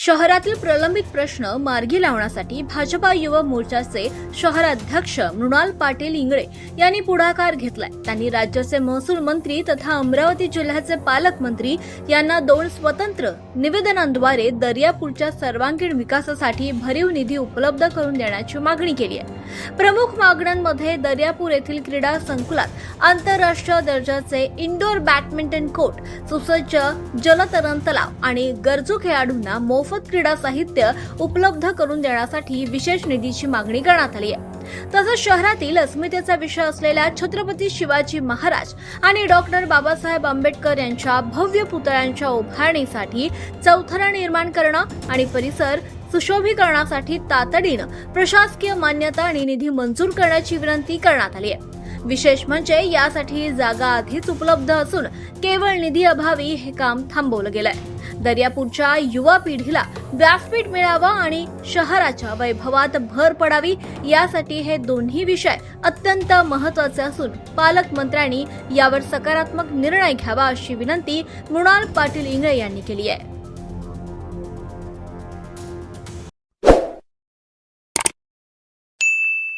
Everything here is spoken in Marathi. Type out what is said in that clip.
शहरातील प्रलंबित प्रश्न मार्गी लावण्यासाठी भाजपा युवा मोर्चाचे शहराध्यक्ष मृणाल पाटील इंगळे यांनी पुढाकार घेतलाय। त्यांनी राज्याचे महसूल मंत्री तथा अमरावती जिल्ह्याचे पालकमंत्री यांना 2 स्वतंत्र निवेदनांद्वारे दर्यापूरच्या सर्वांगीण विकासासाठी भरीव निधी उपलब्ध करून देण्याची मागणी केली आहे। प्रमुख मागण्यांमध्ये दर्यापूर येथील क्रीडा संकुलात आंतरराष्ट्रीय दर्जाचे इंडोर बॅडमिंटन कोर्ट, सुसज्ज जलतरण तलाव आणि गरजू खेळाडूंना मोफत क्रीडा साहित्य उपलब्ध करून देण्यासाठी विशेष निधीची मागणी करण्यात आली आहे। तसंच शहरातील अस्मितेचा विषय असलेल्या छत्रपती शिवाजी महाराज आणि डॉक्टर बाबासाहेब आंबेडकर यांच्या भव्य पुतळ्यांच्या उभारणीसाठी चौथरा निर्माण करणं आणि परिसर सुशोभीकरणासाठी तातडीनं प्रशासकीय मान्यता आणि निधी मंजूर करण्याची विनंती करण्यात आली आहे। विशेष म्हणजे यासाठी जागा आधीच उपलब्ध असून केवळ निधी अभावी हे काम थांबवलं गेलंय। दर्यापूरच्या युवा पिढीला व्यासपीठ मिळावा आणि शहराच्या वैभवात भर पडावी यासाठी हे दोन्ही विषय अत्यंत महत्त्वाचे असून पालकमंत्र्यांनी यावर सकारात्मक निर्णय घ्यावा अशी विनंती मृणाल पाटील इंगळे यांनी केली आहे।